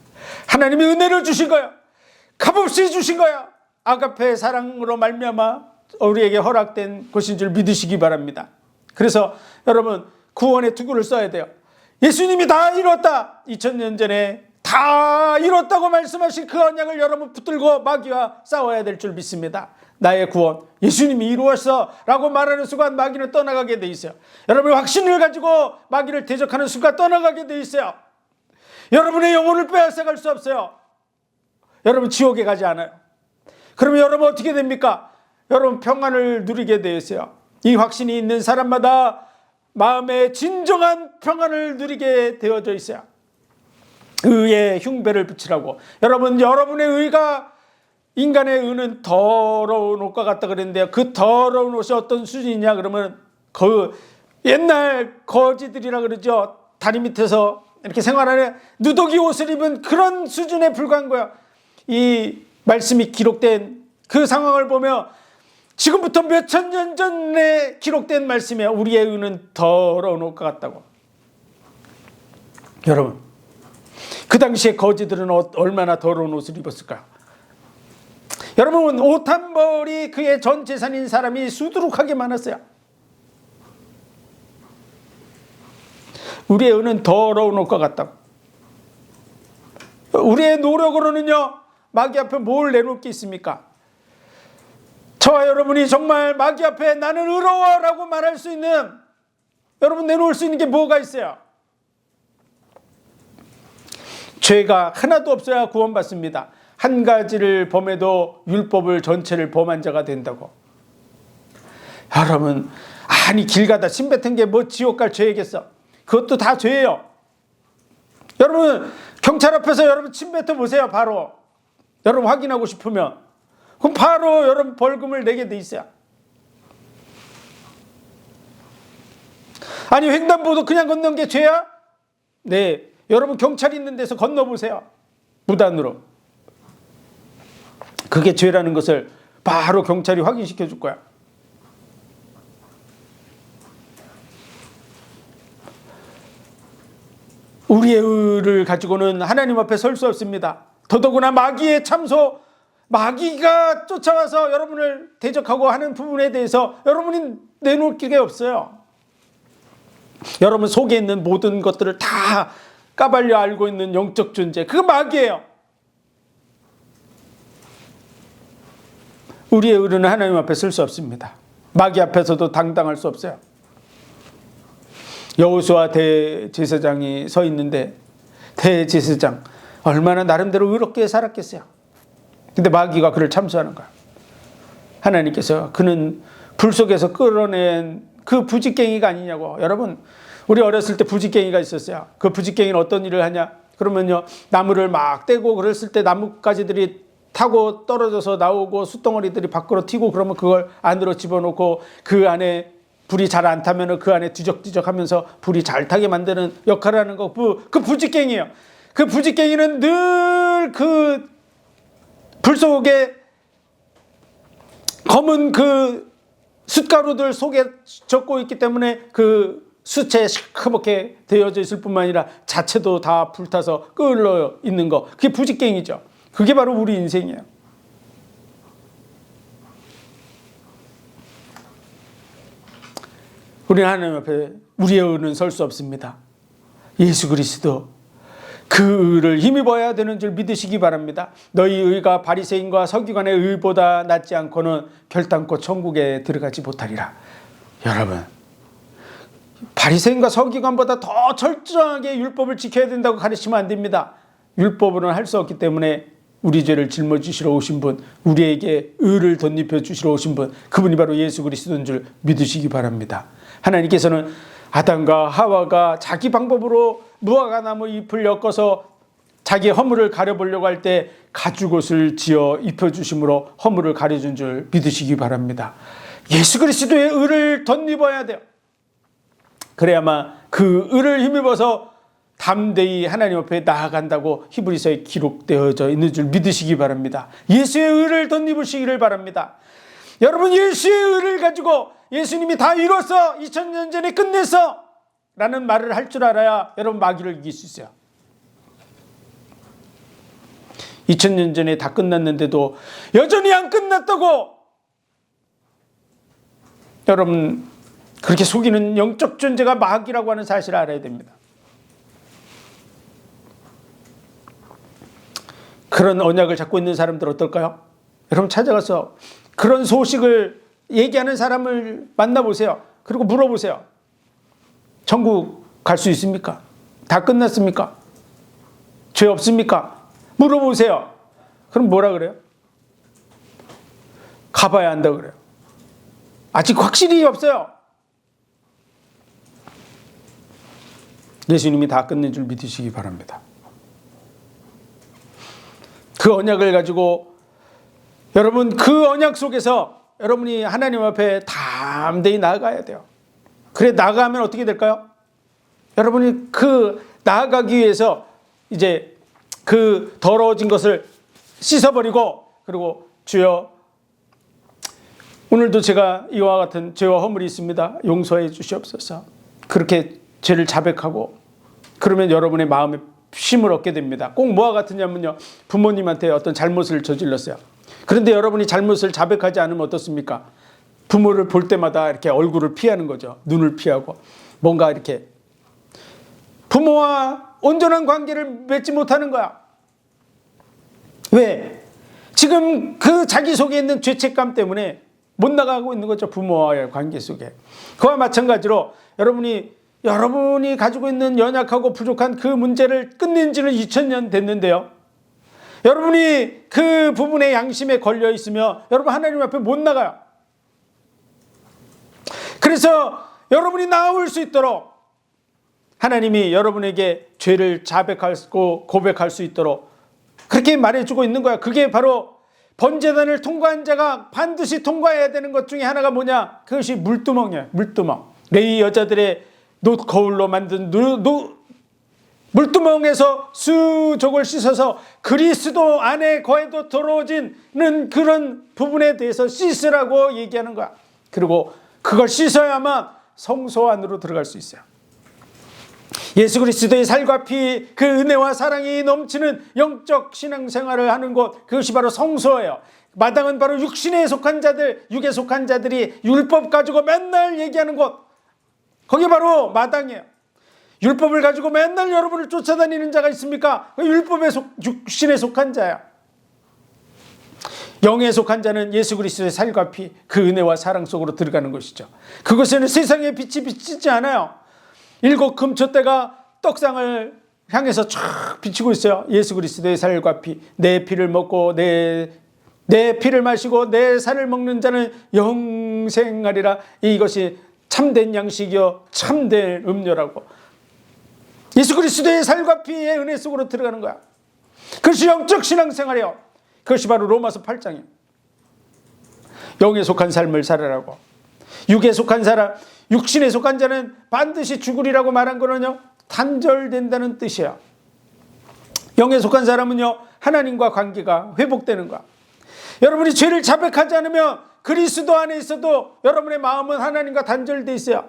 하나님의 은혜를 주신 거예요. 값없이 주신 거예요. 아가페의 사랑으로 말미암아 우리에게 허락된 것인 줄 믿으시기 바랍니다. 그래서 여러분, 구원의 투구를 써야 돼요. 예수님이 다 이뤘다, 2000년 전에 다 이뤘다고 말씀하신 그 언약을 여러분 붙들고 마귀와 싸워야 될 줄 믿습니다. 나의 구원 예수님이 이루었어 라고 말하는 순간 마귀는 떠나가게 돼 있어요. 여러분의 확신을 가지고 마귀를 대적하는 순간 떠나가게 돼 있어요. 여러분의 영혼을 빼앗아갈 수 없어요. 여러분 지옥에 가지 않아요. 그러면 여러분 어떻게 됩니까? 여러분 평안을 누리게 되어 있어요. 이 확신이 있는 사람마다 마음에 진정한 평안을 누리게 되어져 있어요. 의에 흉배를 붙이라고. 여러분, 여러분의 의가 인간의 의는 더러운 옷과 같다 그랬는데요. 그 더러운 옷이 어떤 수준이냐 그러면 그 옛날 거지들이라 그러죠. 다리 밑에서 이렇게 생활하는 누더기 옷을 입은 그런 수준에 불과한 거예요. 이 말씀이 기록된 그 상황을 보며 지금부터 몇천 년 전에 기록된 말씀이에요. 우리의 의는 더러운 옷과 같다고. 여러분, 그 당시에 거지들은 얼마나 더러운 옷을 입었을까요? 여러분, 옷 한 벌이 그의 전 재산인 사람이 수두룩하게 많았어요. 우리의 의는 더러운 옷과 같다고. 우리의 노력으로는요, 마귀 앞에 뭘 내놓을 게 있습니까? 저와 여러분이 정말 마귀 앞에 나는 의로워라고 말할 수 있는, 여러분 내놓을 수 있는 게 뭐가 있어요? 죄가 하나도 없어야 구원받습니다. 한 가지를 범해도 율법을 전체를 범한 자가 된다고. 여러분, 아니 길 가다 침 뱉은 게 뭐 지옥 갈 죄이겠어? 그것도 다 죄예요. 여러분, 경찰 앞에서 여러분 침 뱉어 보세요. 바로 여러분 확인하고 싶으면 그럼 바로 여러분 벌금을 내게 돼 있어요. 아니 횡단보도 그냥 건넌 게 죄야? 네, 여러분 경찰이 있는 데서 건너보세요. 무단으로. 그게 죄라는 것을 바로 경찰이 확인시켜 줄 거야. 우리의 의를 가지고는 하나님 앞에 설 수 없습니다. 더더구나 마귀의 참소, 마귀가 쫓아와서 여러분을 대적하고 하는 부분에 대해서 여러분이 내놓을 게 없어요. 여러분 속에 있는 모든 것들을 다 까발려 알고 있는 영적 존재, 그거 마귀예요. 우리의 의는 하나님 앞에 쓸 수 없습니다. 마귀 앞에서도 당당할 수 없어요. 여호수아 대제사장이 서 있는데 대제사장 얼마나 나름대로 의롭게 살았겠어요. 근데 마귀가 그를 참수하는 거야. 하나님께서 그는 불 속에서 끌어낸 그 부지깽이가 아니냐고. 여러분, 우리 어렸을 때 부지깽이가 있었어요. 그 부지깽이는 어떤 일을 하냐? 그러면요, 나무를 막 떼고 그랬을 때 나뭇가지들이 타고 떨어져서 나오고 숯덩어리들이 밖으로 튀고 그러면 그걸 안으로 집어넣고 그 안에 불이 잘 안 타면 그 안에 뒤적뒤적 하면서 불이 잘 타게 만드는 역할을 하는 거, 그 부지깽이에요. 그 부지깽이는 늘 그 불 속에 검은 그 숯가루들 속에 적고 있기 때문에 그 숯에 시커멓게 되어져 있을 뿐만 아니라 자체도 다 불타서 끓어 있는 거, 그게 부지깽이죠. 그게 바로 우리 인생이에요. 우리는 하나님 앞에 우리의 의는 설 수 없습니다. 예수 그리스도 그 의를 힘입어야 되는 줄 믿으시기 바랍니다. 너희 의가 바리새인과 서기관의 의보다 낫지 않고는 결단코 천국에 들어가지 못하리라. 여러분, 바리새인과 서기관보다 더 철저하게 율법을 지켜야 된다고 가르치면 안 됩니다. 율법으로는 할 수 없기 때문에 우리 죄를 짊어지시러 오신 분, 우리에게 의를 덧입혀 주시러 오신 분, 그분이 바로 예수 그리스도인 줄 믿으시기 바랍니다. 하나님께서는 아담과 하와가 자기 방법으로 무화과나무 잎을 엮어서 자기 허물을 가려보려고 할 때 가죽옷을 지어 입혀주심으로 허물을 가려준 줄 믿으시기 바랍니다. 예수 그리스도의 의를 덧입어야 돼요. 그래야만 그 의를 힘입어서 담대히 하나님 앞에 나아간다고 히브리서에 기록되어져 있는 줄 믿으시기 바랍니다. 예수의 의를 덧입으시기를 바랍니다. 여러분, 예수의 의를 가지고 예수님이 다 이뤘어, 2000년 전에 끝냈어 라는 말을 할 줄 알아야 여러분 마귀를 이길 수 있어요. 2000년 전에 다 끝났는데도 여전히 안 끝났다고 여러분 그렇게 속이는 영적 존재가 마귀라고 하는 사실을 알아야 됩니다. 그런 언약을 잡고 있는 사람들 어떨까요? 여러분 찾아가서 그런 소식을 얘기하는 사람을 만나보세요. 그리고 물어보세요. 천국 갈 수 있습니까? 다 끝났습니까? 죄 없습니까? 물어보세요. 그럼 뭐라 그래요? 가봐야 한다 그래요. 아직 확실히 없어요. 예수님이 다 끝낸 줄 믿으시기 바랍니다. 그 언약을 가지고 여러분 그 언약 속에서 여러분이 하나님 앞에 담대히 나아가야 돼요. 그래 나아가면 어떻게 될까요? 여러분이 그 나아가기 위해서 이제 그 더러워진 것을 씻어버리고 그리고 주여 오늘도 제가 이와 같은 죄와 허물이 있습니다. 용서해 주시옵소서. 그렇게 죄를 자백하고 그러면 여러분의 마음에 쉼을 얻게 됩니다. 꼭 뭐와 같으냐면요. 부모님한테 어떤 잘못을 저질렀어요. 그런데 여러분이 잘못을 자백하지 않으면 어떻습니까? 부모를 볼 때마다 이렇게 얼굴을 피하는 거죠. 눈을 피하고 뭔가 이렇게 부모와 온전한 관계를 맺지 못하는 거야. 왜? 지금 그 자기 속에 있는 죄책감 때문에 못 나가고 있는 거죠. 부모와의 관계 속에. 그와 마찬가지로 여러분이 가지고 있는 연약하고 부족한 그 문제를 끝낸 지는 2000년 됐는데요. 여러분이 그 부분에 양심에 걸려 있으며 여러분 하나님 앞에 못 나가요. 그래서 여러분이 나올 수 있도록 하나님이 여러분에게 죄를 자백하고 고백할 수 있도록 그렇게 말해주고 있는 거야. 그게 바로 번제단을 통과한 자가 반드시 통과해야 되는 것 중에 하나가 뭐냐? 그것이 물두멍이에요. 물두멍. 레위 여자들의 노 거울로 만든 물두멍에서 수족을 씻어서 그리스도 안에 거에도 들어오지는 그런 부분에 대해서 씻으라고 얘기하는 거야. 그리고 그걸 씻어야만 성소 안으로 들어갈 수 있어요. 예수 그리스도의 살과 피, 그 은혜와 사랑이 넘치는 영적 신앙생활을 하는 곳, 그것이 바로 성소예요. 마당은 바로 육신에 속한 자들, 육에 속한 자들이 율법 가지고 맨날 얘기하는 곳, 거기 바로 마당이에요. 율법을 가지고 맨날 여러분을 쫓아다니는 자가 있습니까? 육신에 속한 자야. 영에 속한 자는 예수 그리스도의 살과 피, 그 은혜와 사랑 속으로 들어가는 것이죠. 그것에는 세상의 빛이 비치지 않아요. 7 금초대가 떡상을 향해서 쫙 비치고 있어요. 예수 그리스도의 살과 피, 내 피를 먹고 내 피를 마시고 내 살을 먹는 자는 영생하리라. 이것이 참된 양식이요 참된 음료라고. 예수 그리스도의 살과 피의 은혜 속으로 들어가는 거야. 그것이 영적 신앙생활이에요. 그것이 바로 로마서 8장이에요. 영에 속한 삶을 살아라고. 육에 속한 사람, 육신에 속한 자는 반드시 죽으리라고 말한 거는요, 단절된다는 뜻이에요. 영에 속한 사람은요, 하나님과 관계가 회복되는 거야. 여러분이 죄를 자백하지 않으면 그리스도 안에 있어도 여러분의 마음은 하나님과 단절돼 있어요.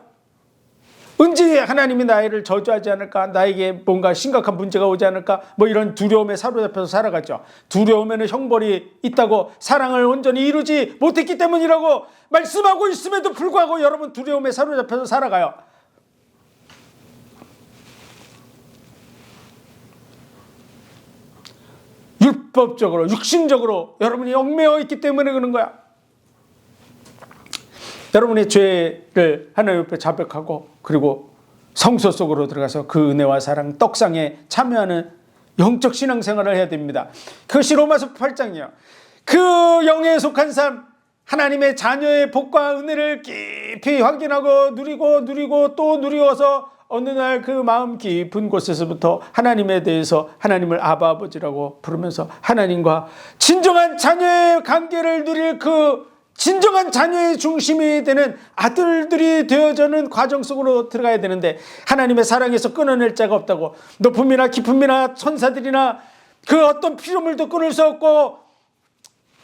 언제 하나님이 나를 저주하지 않을까, 나에게 뭔가 심각한 문제가 오지 않을까, 뭐 이런 두려움에 사로잡혀서 살아가죠. 두려움에는 형벌이 있다고, 사랑을 온전히 이루지 못했기 때문이라고 말씀하고 있음에도 불구하고 여러분 두려움에 사로잡혀서 살아가요. 율법적으로, 육신적으로 여러분이 얽매여 있기 때문에 그런 거야. 여러분의 죄를 하나님 옆에 자백하고, 그리고 성소 속으로 들어가서 그 은혜와 사랑, 떡상에 참여하는 영적 신앙생활을 해야 됩니다. 그것이 로마서 8장이에요. 그 영에 속한 삶, 하나님의 자녀의 복과 은혜를 깊이 확인하고 누리고 또 누리어서 어느 날 그 마음 깊은 곳에서부터 하나님에 대해서 하나님을 아버지라고 부르면서 하나님과 진정한 자녀의 관계를 누릴 그 진정한 자녀의 중심이 되는 아들들이 되어져는 과정 속으로 들어가야 되는데, 하나님의 사랑에서 끊어낼 자가 없다고, 높음이나 깊음이나 천사들이나 그 어떤 피조물도 끊을 수 없고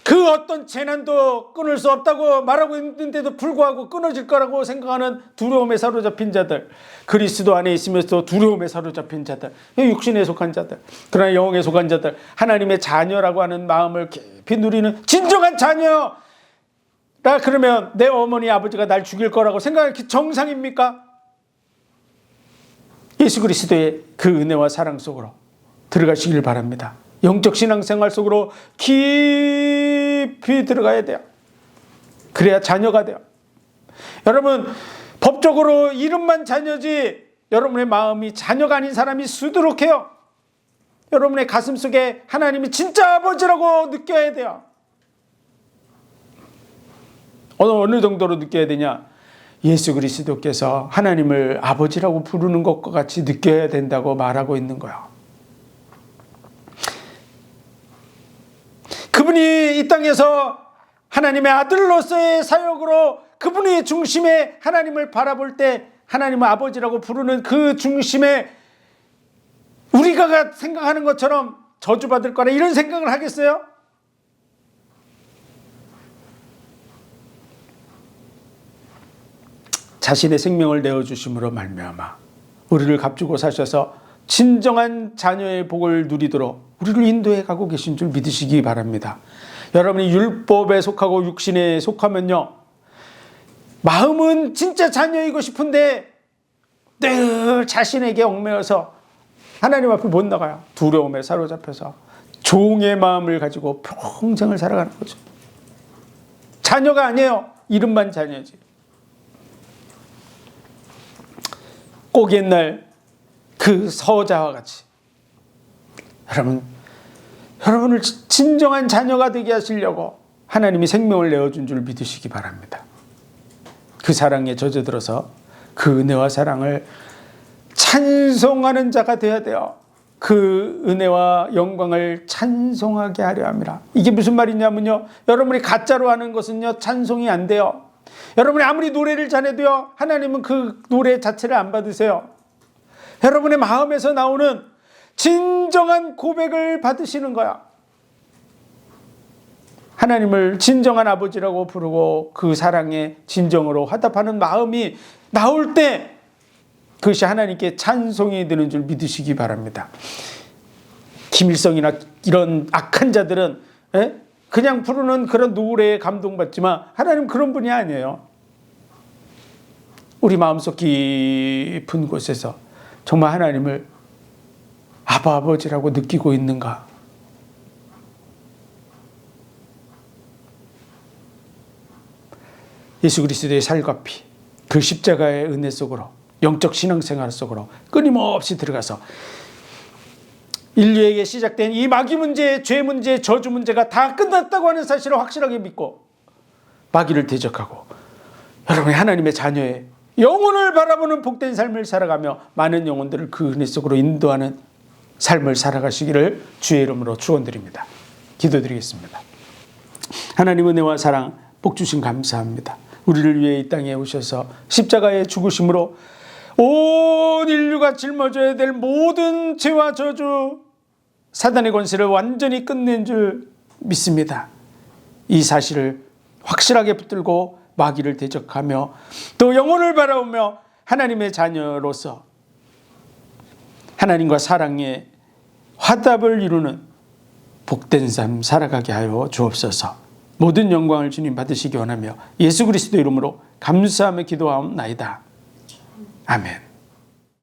그 어떤 재난도 끊을 수 없다고 말하고 있는데도 불구하고 끊어질 거라고 생각하는 두려움에 사로잡힌 자들, 그리스도 안에 있으면서도 두려움에 사로잡힌 자들, 육신에 속한 자들, 그러나 영에 속한 자들, 하나님의 자녀라고 하는 마음을 깊이 누리는 진정한 자녀. 그러면 내 어머니 아버지가 날 죽일 거라고 생각하는 게 정상입니까? 예수 그리스도의 그 은혜와 사랑 속으로 들어가시길 바랍니다. 영적 신앙생활 속으로 깊이 들어가야 돼요. 그래야 자녀가 돼요. 여러분, 법적으로 이름만 자녀지 여러분의 마음이 자녀가 아닌 사람이 수두룩해요. 여러분의 가슴 속에 하나님이 진짜 아버지라고 느껴야 돼요. 어느 정도로 느껴야 되냐? 예수 그리스도께서 하나님을 아버지라고 부르는 것과 같이 느껴야 된다고 말하고 있는 거예요. 그분이 이 땅에서 하나님의 아들로서의 사역으로 그분의 중심에 하나님을 바라볼 때 하나님을 아버지라고 부르는 그 중심에 우리가 생각하는 것처럼 저주받을 거라 이런 생각을 하겠어요? 자신의 생명을 내어주심으로 말미암아 우리를 값주고 사셔서 진정한 자녀의 복을 누리도록 우리를 인도해 가고 계신 줄 믿으시기 바랍니다. 여러분이 율법에 속하고 육신에 속하면요, 마음은 진짜 자녀이고 싶은데 늘 자신에게 얽매여서 하나님 앞에 못 나가요. 두려움에 사로잡혀서 종의 마음을 가지고 평생을 살아가는 거죠. 자녀가 아니에요. 이름만 자녀지. 꼭 옛날 그 서자와 같이 여러분을 진정한 자녀가 되게 하시려고 하나님이 생명을 내어준 줄 믿으시기 바랍니다. 그 사랑에 젖어들어서 그 은혜와 사랑을 찬송하는 자가 되어야 돼요. 그 은혜와 영광을 찬송하게 하려 함이라. 이게 무슨 말이냐면요, 여러분이 가짜로 하는 것은요 찬송이 안 돼요. 여러분이 아무리 노래를 잘해도요 하나님은 그 노래 자체를 안 받으세요. 여러분의 마음에서 나오는 진정한 고백을 받으시는 거야. 하나님을 진정한 아버지라고 부르고 그 사랑에 진정으로 화답하는 마음이 나올 때 그것이 하나님께 찬송이 되는 줄 믿으시기 바랍니다. 김일성이나 이런 악한 자들은 그냥 부르는 그런 노래에 감동받지만 하나님 그런 분이 아니에요. 우리 마음속 깊은 곳에서 정말 하나님을 아버지라고 느끼고 있는가? 예수 그리스도의 살과 피, 그 십자가의 은혜 속으로, 영적 신앙생활 속으로 끊임없이 들어가서 인류에게 시작된 이 마귀 문제, 죄 문제, 저주 문제가 다 끝났다고 하는 사실을 확실하게 믿고 마귀를 대적하고 여러분이 하나님의 자녀의 영혼을 바라보는 복된 삶을 살아가며 많은 영혼들을 그 은혜 속으로 인도하는 삶을 살아가시기를 주의 이름으로 축원드립니다. 기도드리겠습니다. 하나님 은혜와 사랑 복 주신 감사합니다. 우리를 위해 이 땅에 오셔서 십자가의 죽으심으로 온 인류가 짊어져야 될 모든 죄와 저주, 사단의 권세를 완전히 끝낸 줄 믿습니다. 이 사실을 확실하게 붙들고 마귀를 대적하며 또 영혼을 바라보며 하나님의 자녀로서 하나님과 사랑의 화답을 이루는 복된 삶 살아가게 하여 주옵소서. 모든 영광을 주님 받으시기 원하며 예수 그리스도 이름으로 감사하며 기도하옵나이다. 아멘.